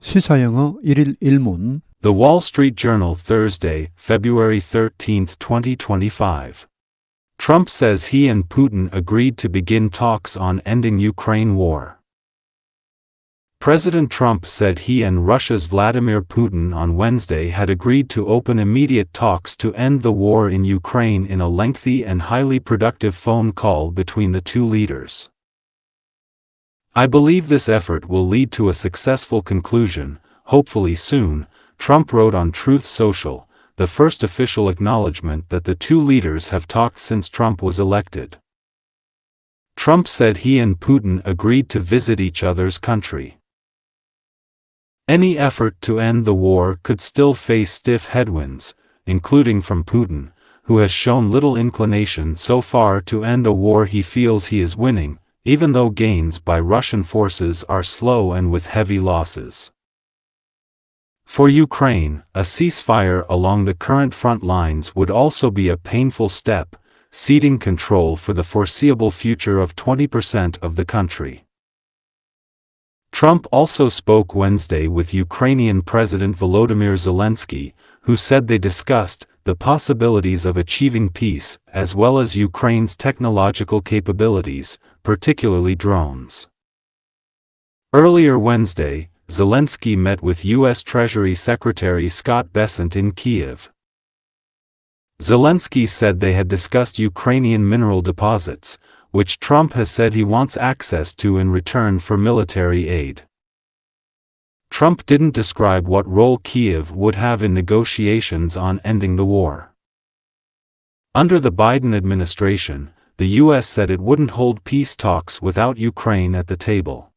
시사영어 1일 1문 The Wall Street Journal, Thursday, February 13, 2025. Trump says he and Putin agreed to begin talks on ending Ukraine war. President Trump said he and Russia's Vladimir Putin on Wednesday had agreed to open immediate talks to end the war in Ukraine in a lengthy and highly productive phone call between the two leaders. "I believe this effort will lead to a successful conclusion, hopefully soon," Trump wrote on Truth Social, the first official acknowledgement that the two leaders have talked since Trump was elected. Trump said he and Putin agreed to visit each other's country. Any effort to end the war could still face stiff headwinds, including from Putin, who has shown little inclination so far to end a war he feels he is winning, even though gains by Russian forces are slow and with heavy losses. For Ukraine, a ceasefire along the current front lines would also be a painful step, ceding control for the foreseeable future of 20% of the country. Trump also spoke Wednesday with Ukrainian President Volodymyr Zelensky, who said they discussed the possibilities of achieving peace as well as Ukraine's technological capabilities, particularly drones. Earlier Wednesday, Zelensky met with U.S. Treasury Secretary Scott Bessent in Kyiv. Zelensky said they had discussed Ukrainian mineral deposits, which Trump has said he wants access to in return for military aid. Trump didn't describe what role Kyiv would have in negotiations on ending the war. Under the Biden administration, the U.S. said it wouldn't hold peace talks without Ukraine at the table.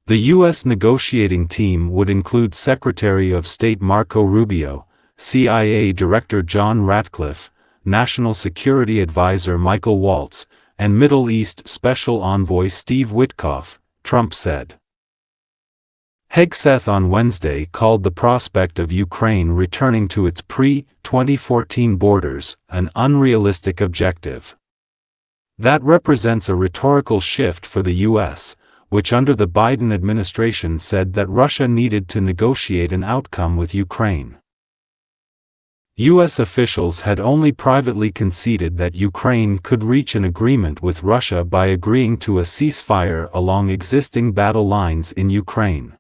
The U.S. negotiating team would include Secretary of State Marco Rubio, CIA Director John Ratcliffe, National Security Advisor Michael Waltz, and Middle East Special Envoy Steve Witkoff, Trump said. Hegseth on Wednesday called the prospect of Ukraine returning to its pre-2014 borders an unrealistic objective. That represents a rhetorical shift for the U.S., which under the Biden administration said that Russia needed to negotiate an outcome with Ukraine. U.S. officials had only privately conceded that Ukraine could reach an agreement with Russia by agreeing to a ceasefire along existing battle lines in Ukraine.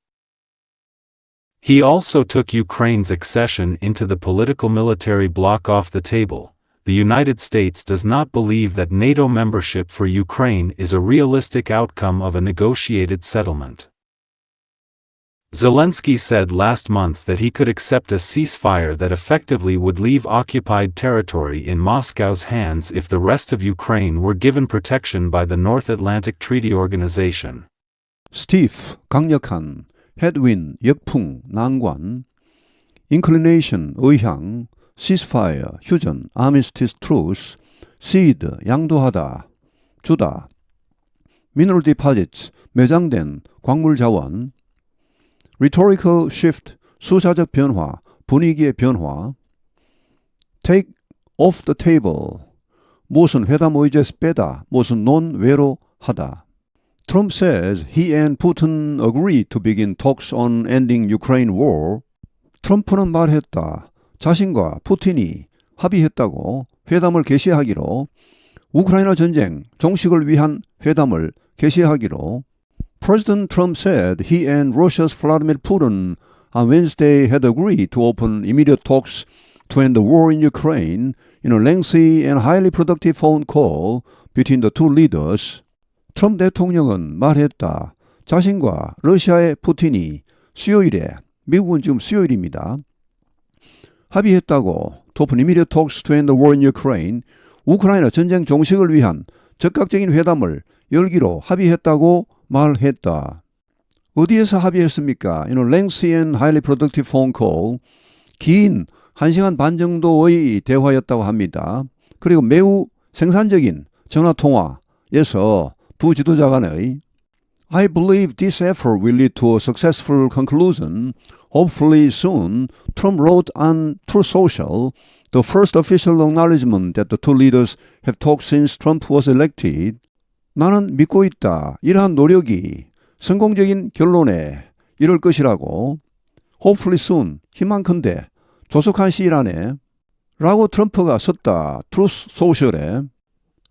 He also took Ukraine's accession into the political military bloc off the table. The United States does not believe that NATO membership for Ukraine is a realistic outcome of a negotiated settlement. Zelensky said last month that he could accept a ceasefire that effectively would leave occupied territory in Moscow's hands if the rest of Ukraine were given protection by the North Atlantic Treaty Organization. Stiff, 강력한, headwind, 역풍, 난관, inclination, 의향, ceasefire, 휴전, armistice, truce, cede, 양도하다, 주다, mineral deposits, 매장된 광물 자원, rhetorical shift, 수사적 변화, 분위기의 변화, take off the table, 무슨 회담 의제에서 빼다, 무슨 논외로 하다. Trump says he and Putin agreed to begin talks on ending Ukraine war. 트럼프는 말했다. 자신과 푸틴이 합의했다고 회담을 개시하기로, 우크라이나 전쟁 종식을 위한 회담을 개시하기로. President Trump said he and Russia's Vladimir Putin on Wednesday had agreed to open immediate talks to end the war in Ukraine in a lengthy and highly productive phone call between the two leaders. 트럼프 대통령은 말했다. 자신과 러시아의 푸틴이 수요일에, 미국은 지금 수요일입니다. 합의했다고 to open immediate talks to end the war in Ukraine, 우크라이나 전쟁 종식을 위한 즉각적인 회담을 열기로 합의했다고 말했다. 어디에서 합의했습니까? In a lengthy and highly productive phone call, 긴 1시간 반 정도의 대화였다고 합니다. 그리고 매우 생산적인 전화통화에서 두 지도자 간의 I believe this effort will lead to a successful conclusion. Hopefully soon, Trump wrote on Truth Social, the first official acknowledgement that the two leaders have talked since Trump was elected. 나는 믿고 있다. 이러한 노력이 성공적인 결론에 이럴 것이라고. Hopefully soon, 희망컨대 조속한 시일 안에 라고 트럼프가 썼다. 트루스 소셜에.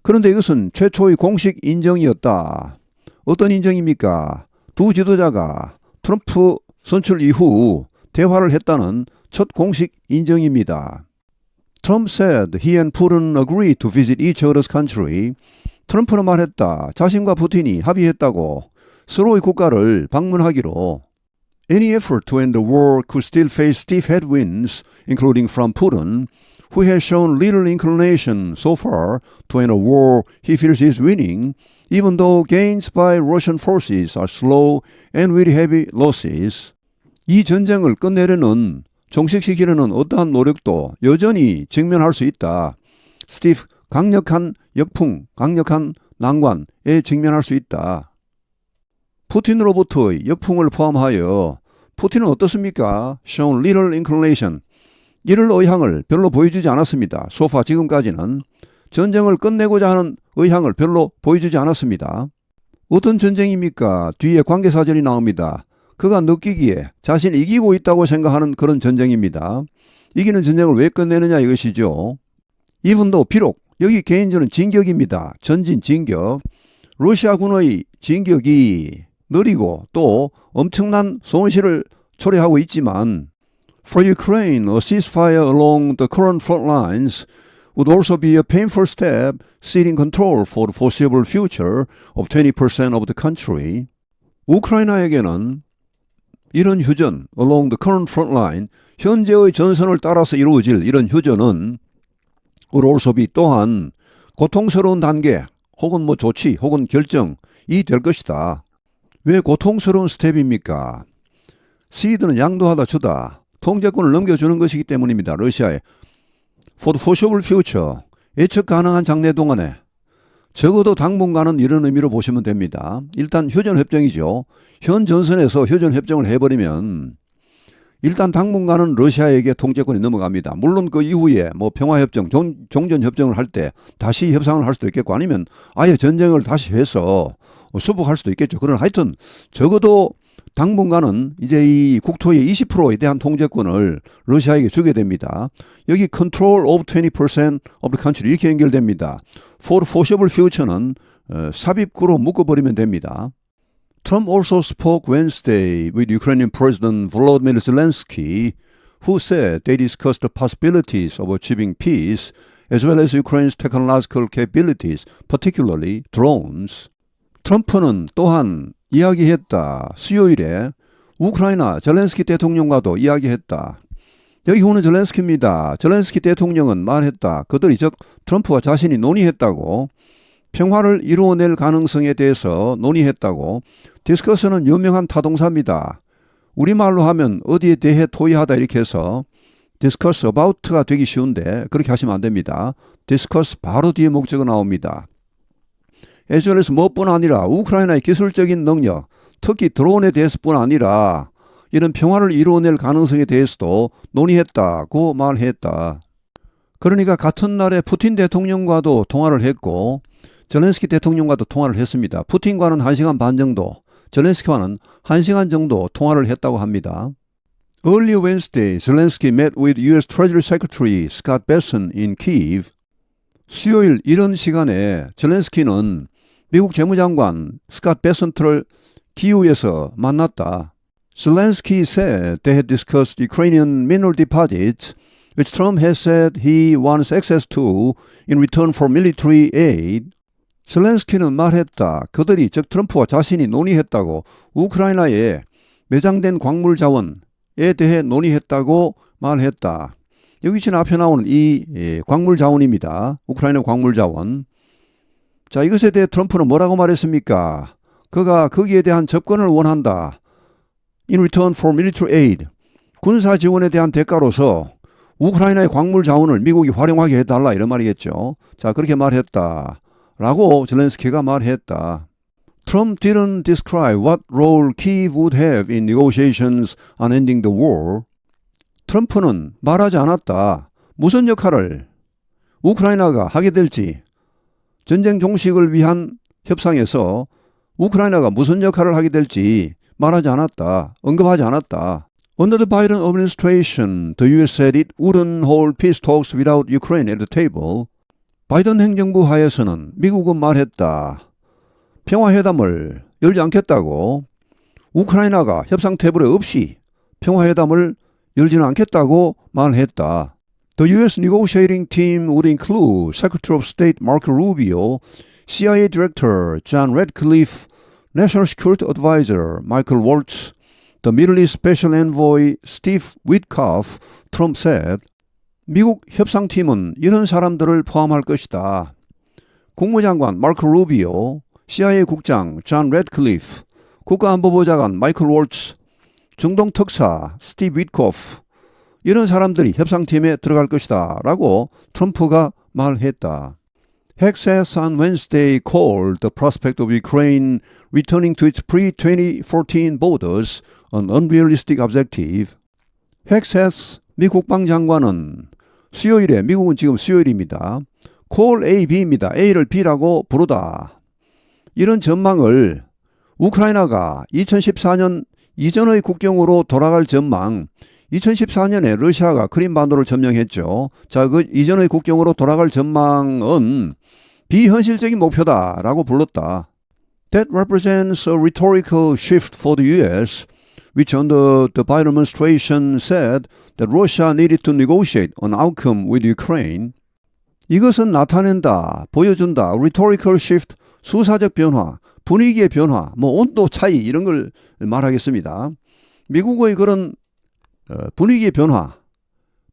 그런데 이것은 최초의 공식 인정이었다. 어떤 인정입니까? 두 지도자가 트럼프 선출 이후 대화를 했다는 첫 공식 인정입니다. Trump said he and Putin agreed to visit each other's country. 트럼프는 말했다. 자신과 푸틴이 합의했다고 서로의 국가를 방문하기로. Any effort to end the war could still face stiff headwinds, including from Putin, who has shown little inclination so far to end a war he feels is winning, even though gains by Russian forces are slow and with heavy losses. 이 전쟁을 끝내려는 종식시키려는 어떠한 노력도 여전히 직면할 수 있다. 스티브, 강력한 역풍, 강력한 난관에 직면할 수 있다. 푸틴으로부터의 역풍을 포함하여 푸틴은 어떻습니까? Shown little inclination. 이를 의향을 별로 보여주지 않았습니다. 소파 지금까지는 전쟁을 끝내고자 하는 의향을 별로 보여주지 않았습니다. 어떤 전쟁입니까? 뒤에 관계사절이 나옵니다. 그가 느끼기에 자신이 이기고 있다고 생각하는 그런 전쟁입니다. 이기는 전쟁을 왜 끝내느냐 이것이죠. 이분도 비록 여기 개인전은 진격입니다. 전진 진격. 러시아군의 진격이 느리고 또 엄청난 손실을 초래하고 있지만 For Ukraine, a ceasefire along the current front lines would also be a painful step ceding control for the foreseeable future of 20% of the country. 우크라이나에게는 이런 휴전, along the current front line, 현재의 전선을 따라서 이루어질 이런 휴전은 would also be 또한 고통스러운 단계 혹은 뭐 조치 혹은 결정이 될 것이다. 왜 고통스러운 스텝입니까? ced는 양도하다 주다. 통제권을 넘겨주는 것이기 때문입니다. 러시아에. For the foreseeable future, 예측 가능한 장래 동안에 적어도 당분간은 이런 의미로 보시면 됩니다. 일단 휴전협정이죠. 현 전선에서 휴전협정을 해버리면 일단 당분간은 러시아에게 통제권이 넘어갑니다. 물론 그 이후에 뭐 평화협정, 종전협정을 할 때 다시 협상을 할 수도 있겠고 아니면 아예 전쟁을 다시 해서 수복할 수도 있겠죠. 그러나 하여튼 적어도 당분간은 이제 이 국토의 20%에 대한 통제권을 러시아에게 주게 됩니다. 여기 control of 20% of the country 이렇게 연결됩니다. For the foreseeable future는 삽입구로 묶어버리면 됩니다. Trump also spoke Wednesday with Ukrainian President Volodymyr Zelensky, who said they discussed the possibilities of achieving peace as well as Ukraine's technological capabilities, particularly drones. 트럼프는 또한 이야기했다. 수요일에 우크라이나 젤렌스키 대통령과도 이야기했다. 여기 오는 젤렌스키입니다. 젤렌스키 대통령은 말했다. 그들이 즉 트럼프와 자신이 논의했다고. 평화를 이루어낼 가능성에 대해서 논의했다고. 디스커스는 유명한 타동사입니다. 우리말로 하면 어디에 대해 토의하다 이렇게 해서 discuss about가 되기 쉬운데 그렇게 하시면 안 됩니다. discuss 바로 뒤에 목적어 나옵니다. as well as 뭐뿐 아니라 우크라이나의 기술적인 능력, 특히 드론에 대해서뿐 아니라 이런 평화를 이루어낼 가능성에 대해서도 논의했다고 말했다. 그러니까 같은 날에 푸틴 대통령과도 통화를 했고 젤렌스키 대통령과도 통화를 했습니다. 푸틴과는 1시간 반 정도, 젤렌스키와는 1시간 정도 통화를 했다고 합니다. Early Wednesday, Zelensky met with U.S. Treasury Secretary Scott Bessent in Kyiv. 수요일 이런 시간에 젤렌스키는 미국 재무장관 스캇 베선트를 키우에서 만났다. Zelensky said they had discussed Ukrainian mineral deposits, which Trump has said he wants access to in return for military aid. 젤렌스키는 말했다. 그들이 즉 트럼프와 자신이 논의했다고 우크라이나에 매장된 광물 자원에 대해 논의했다고 말했다. 여기 지금 앞에 나오는 이 광물 자원입니다. 우크라이나 광물 자원. 자, 이것에 대해 트럼프는 뭐라고 말했습니까? 그가 거기에 대한 접근을 원한다. In return for military aid. 군사 지원에 대한 대가로서 우크라이나의 광물 자원을 미국이 활용하게 해달라 이런 말이겠죠. 자, 그렇게 말했다. 라고 젤렌스키가 말했다. Trump didn't describe what role Kyiv would have in negotiations on ending the war. 트럼프는 말하지 않았다. 무슨 역할을 우크라이나가 하게 될지, 전쟁 종식을 위한 협상에서 우크라이나가 무슨 역할을 하게 될지 말하지 않았다. 언급하지 않았다. Under the Biden administration, the U.S. said it wouldn't hold peace talks without Ukraine at the table. 바이든 행정부 하에서는 미국은 말했다. 평화회담을 열지 않겠다고. 우크라이나가 협상 테이블에 없이 평화회담을 열지는 않겠다고 말했다. The U.S. negotiating team would include Secretary of State Marco Rubio, CIA Director John Ratcliffe, National Security Advisor Michael Waltz, the Middle East Special Envoy Steve Witkoff, Trump said. 미국 협상팀은 이런 사람들을 포함할 것이다. 국무장관 마크 루비오, CIA 국장 존 래드클리프, 국가안보보좌관 마이클 월츠, 중동 특사 스티브 위트코프, 이런 사람들이 협상팀에 들어갈 것이다 라고 트럼프가 말했다. Hexas on Wednesday called the prospect of Ukraine returning to its pre-2014 borders an unrealistic objective. Hexas 미 국방장관은 수요일에, 미국은 지금 수요일입니다. call A, B입니다. A를 B라고 부르다. 이런 전망을 우크라이나가 2014년 이전의 국경으로 돌아갈 전망, 2014년에 러시아가 크림반도를 점령했죠. 자, 그 이전의 국경으로 돌아갈 전망은 비현실적인 목표다라고 불렀다. That represents a rhetorical shift for the U.S., which under the Biden administration said that Russia needed to negotiate an outcome with Ukraine. 이것은 나타낸다, 보여준다, rhetorical shift, 수사적 변화, 분위기의 변화, 온도 차이 이런 걸 말하겠습니다. 미국의 그런 분위기의 변화,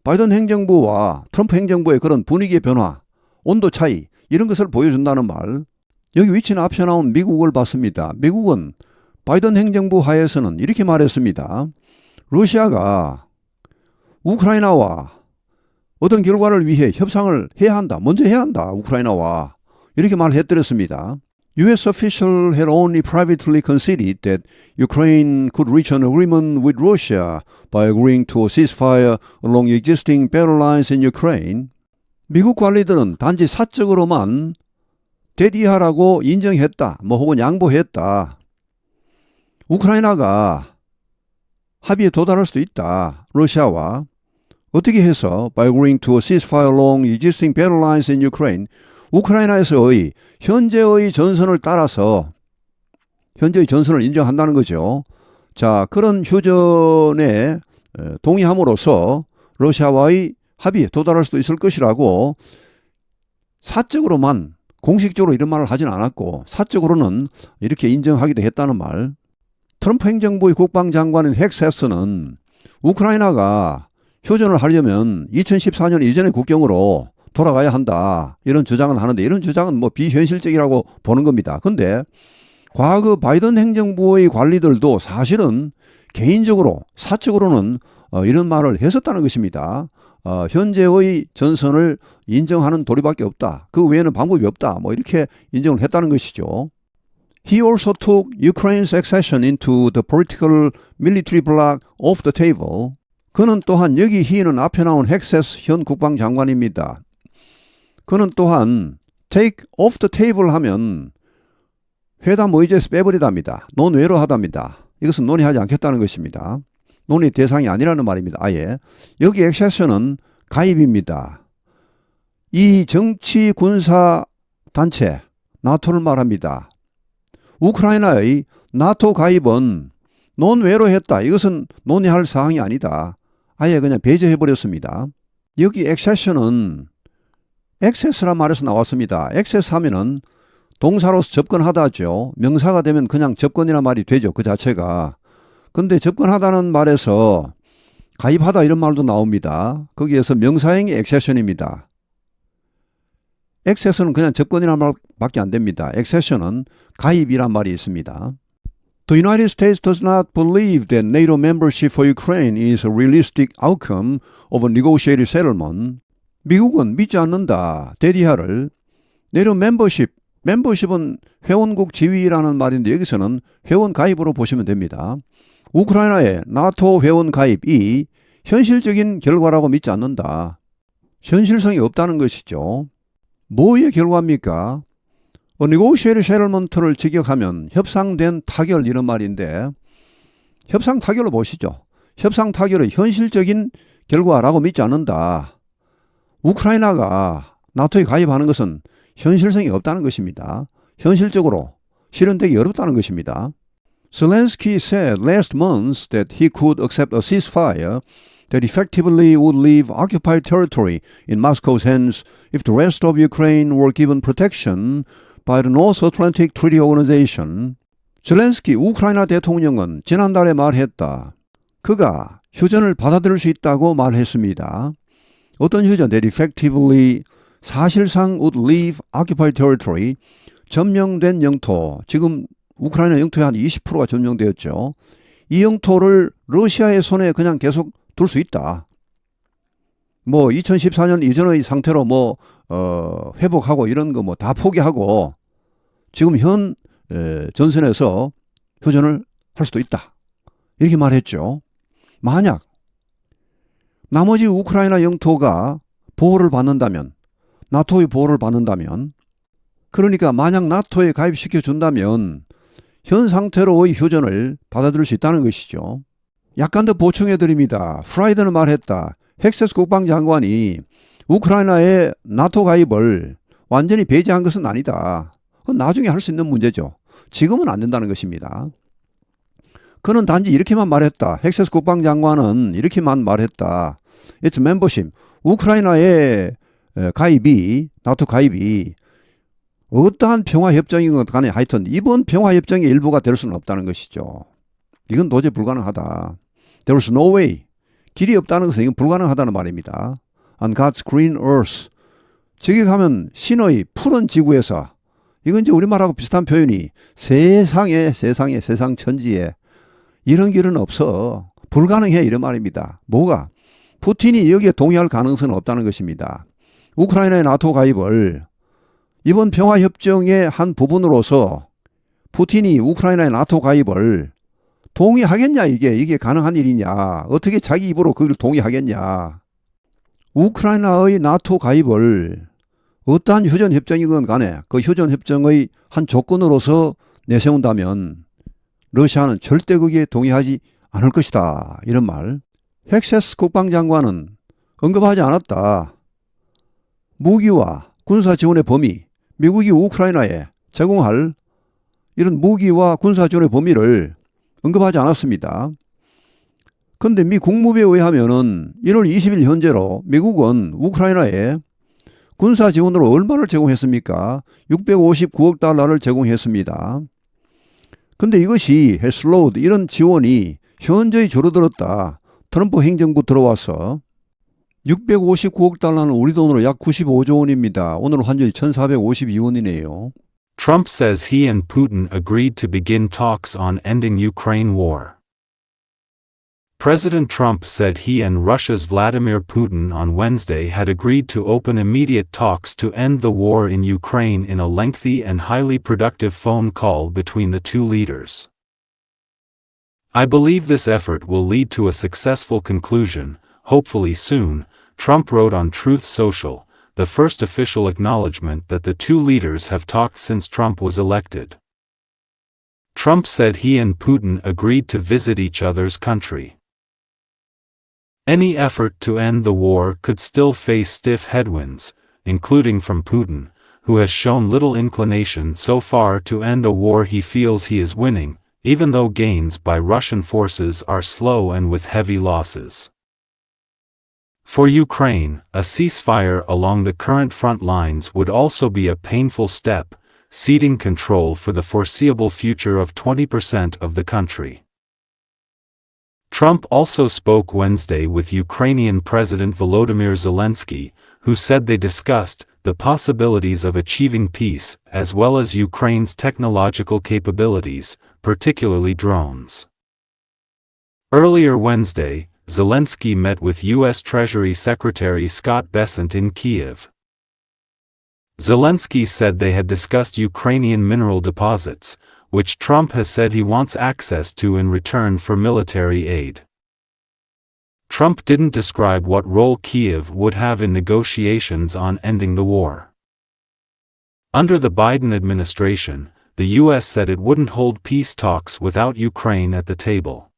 바이든 행정부와 트럼프 행정부의 그런 분위기의 변화, 온도 차이 이런 것을 보여준다는 말. 여기 위치는 앞에 나온 미국을 봤습니다. 미국은 바이든 행정부 하에서는 이렇게 말했습니다. 러시아가 우크라이나와 어떤 결과를 위해 협상을 해야 한다. 먼저 해야 한다. 우크라이나와. 이렇게 말해드렸습니다. U.S. officials had only privately conceded that Ukraine could reach an agreement with Russia by agreeing to a ceasefire along existing battle lines in Ukraine. 미국 관리들은 단지 사적으로만 대디하라고 인정했다. 혹은 양보했다. 우크라이나가 합의에 도달할 수도 있다. 러시아와. 어떻게 해서 by agreeing to a ceasefire along existing battle lines in Ukraine, 우크라이나에서의 현재의 전선을 따라서 현재의 전선을 인정한다는 거죠. 자, 그런 휴전에 동의함으로써 러시아와의 합의에 도달할 수도 있을 것이라고 사적으로만 공식적으로 이런 말을 하진 않았고 사적으로는 이렇게 인정하기도 했다는 말. 트럼프 행정부의 국방장관인 헥세스는 우크라이나가 휴전을 하려면 2014년 이전의 국경으로 돌아가야 한다. 이런 주장을 하는데 이런 주장은 비현실적이라고 보는 겁니다. 근데 과거 바이든 행정부의 관리들도 사실은 개인적으로 사적으로는 이런 말을 했었다는 것입니다. 현재의 전선을 인정하는 도리밖에 없다. 그 외에는 방법이 없다. 이렇게 인정을 했다는 것이죠. He also took Ukraine's accession into the political military bloc off the table. 그는 또한 여기 he는 앞에 나온 헥세스 현 국방장관입니다. 그는 또한 take off the table 하면 회담 의제에서 빼버리답니다. 논외로 하답니다. 이것은 논의하지 않겠다는 것입니다. 논의 대상이 아니라는 말입니다. 아예. 여기 액세션은 가입입니다. 이 정치 군사 단체 나토를 말합니다. 우크라이나의 나토 가입은 논외로 했다. 이것은 논의할 사항이 아니다. 아예 그냥 배제해버렸습니다. 여기 액세션은 액세스란 말에서 나왔습니다. 액세스 하면은 동사로서 접근하다죠. 명사가 되면 그냥 접근이란 말이 되죠. 그 자체가. 근데 접근하다는 말에서 가입하다 이런 말도 나옵니다. 거기에서 명사형이 액세션입니다. 액세스는 그냥 접근이란 말밖에 안 됩니다. 액세션은 가입이란 말이 있습니다. The United States does not believe that NATO membership for Ukraine is a realistic outcome of a negotiated settlement. 미국은 믿지 않는다. 대디하를 NATO membership은 회원국 지위라는 말인데 여기서는 회원 가입으로 보시면 됩니다. 우크라이나의 나토 회원 가입이 현실적인 결과라고 믿지 않는다. 현실성이 없다는 것이죠. 뭐의 결과입니까? negotiated settlement를 직역하면 협상된 타결 이런 말인데 협상 타결로 보시죠. 협상 타결의 현실적인 결과라고 믿지 않는다. 우크라이나가 나토에 가입하는 것은 현실성이 없다는 것입니다. 현실적으로 실현되기 어렵다는 것입니다. Zelensky said last month that he could accept a ceasefire that effectively would leave occupied territory in Moscow's hands if the rest of Ukraine were given protection by the North Atlantic Treaty Organization. 젤렌스키 우크라이나 대통령은 지난달에 말했다. 그가 휴전을 받아들일 수 있다고 말했습니다. 어떤 휴전? That effectively 사실상 would leave occupied territory, 점령된 영토, 지금 우크라이나 영토의 한 20%가 점령되었죠. 이 영토를 러시아의 손에 그냥 계속 둘 수 있다. 2014년 이전의 상태로 회복하고 이런 거 다 포기하고 지금 현 전선에서 휴전을 할 수도 있다. 이렇게 말했죠. 만약 나머지 우크라이나 영토가 보호를 받는다면, 나토의 보호를 받는다면, 그러니까 만약 나토에 가입시켜 준다면 현 상태로의 휴전을 받아들일 수 있다는 것이죠. 약간 더 보충해 드립니다. 프라이드는 말했다. 헥세스 국방장관이 우크라이나의 나토 가입을 완전히 배제한 것은 아니다. 그건 나중에 할 수 있는 문제죠. 지금은 안 된다는 것입니다. 그는 단지 이렇게만 말했다. 헥세스 국방장관은 이렇게만 말했다. It's membership. 우크라이나의 가입이, 나토 가입이 어떠한 평화협정인 것 간에 하여튼 이번 평화협정의 일부가 될 수는 없다는 것이죠. 이건 도저히 불가능하다. There's no way. 길이 없다는 것은 이건 불가능하다는 말입니다. On God's green earth. 저기 가면 신의 푸른 지구에서, 이건 이제 우리말하고 비슷한 표현이 세상 천지에 이런 길은 없어. 불가능해 이런 말입니다. 뭐가? 푸틴이 여기에 동의할 가능성은 없다는 것입니다. 우크라이나의 나토 가입을 이번 평화협정의 한 부분으로서 푸틴이 우크라이나의 나토 가입을 동의하겠냐, 이게 가능한 일이냐, 어떻게 자기 입으로 그걸 동의하겠냐. 우크라이나의 나토 가입을 어떠한 휴전협정이건 간에 그 휴전협정의 한 조건으로서 내세운다면 러시아는 절대 거기에 동의하지 않을 것이다. 이런 말. 헥세스 국방장관은 언급하지 않았다. 무기와 군사 지원의 범위, 미국이 우크라이나에 제공할 이런 무기와 군사 지원의 범위를 언급하지 않았습니다. 그런데 미 국무부에 의하면은 1월 20일 현재로 미국은 우크라이나에 군사 지원으로 얼마를 제공했습니까? 659억 달러를 제공했습니다. 그런데 이것이 slowed, 이런 지원이 현저히 줄어들었다. 트럼프 행정부 들어와서 659억 달러는 우리 돈으로 약 95조 원입니다. 오늘 환율이 1,452원이네요. Trump says he and Putin agreed to begin talks on ending Ukraine war. President Trump said he and Russia's Vladimir Putin on Wednesday had agreed to open immediate talks to end the war in Ukraine in a lengthy and highly productive phone call between the two leaders. I believe this effort will lead to a successful conclusion, hopefully soon, Trump wrote on Truth Social, the first official acknowledgement that the two leaders have talked since Trump was elected. Trump said he and Putin agreed to visit each other's country. Any effort to end the war could still face stiff headwinds, including from Putin, who has shown little inclination so far to end a war he feels he is winning, even though gains by Russian forces are slow and with heavy losses. For Ukraine, a ceasefire along the current front lines would also be a painful step, ceding control for the foreseeable future of 20% of the country. Trump also spoke Wednesday with Ukrainian President Volodymyr Zelensky, who said they discussed the possibilities of achieving peace as well as Ukraine's technological capabilities, particularly drones. Earlier Wednesday, Zelensky met with U.S. Treasury Secretary Scott Bessent in Kyiv. Zelensky said they had discussed Ukrainian mineral deposits, which Trump has said he wants access to in return for military aid. Trump didn't describe what role Kyiv would have in negotiations on ending the war. Under the Biden administration, the U.S. said it wouldn't hold peace talks without Ukraine at the table.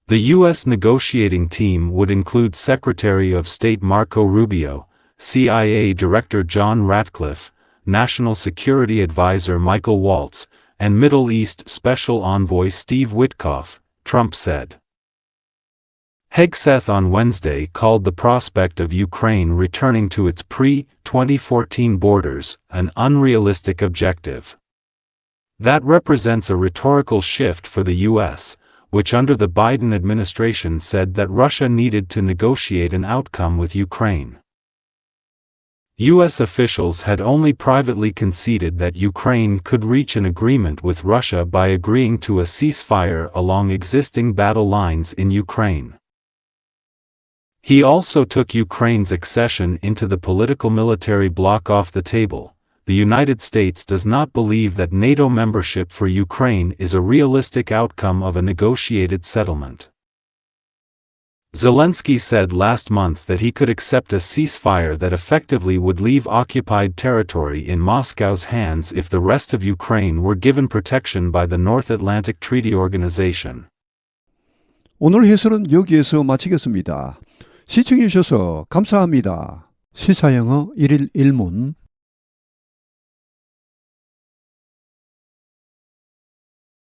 The U.S. negotiating team would include Secretary of State Marco Rubio, CIA Director John Ratcliffe, National Security Advisor Michael Waltz, and Middle East Special Envoy Steve Witkoff, Trump said. Hegseth on Wednesday called the prospect of Ukraine returning to its pre-2014 borders an unrealistic objective. That represents a rhetorical shift for the U.S., which under the Biden administration said that Russia needed to negotiate an outcome with Ukraine. U.S. officials had only privately conceded that Ukraine could reach an agreement with Russia by agreeing to a ceasefire along existing battle lines in Ukraine. He also took Ukraine's accession into the political military bloc off the table. The United States does not believe that NATO membership for Ukraine is a realistic outcome of a negotiated settlement. Zelensky said last month that he could accept a ceasefire that effectively would leave occupied territory in Moscow's hands if the rest of Ukraine were given protection by the North Atlantic Treaty Organization. 오늘 해설은 여기에서 마치겠습니다. 시청해 주셔서 감사합니다. 시사영어 1일 1문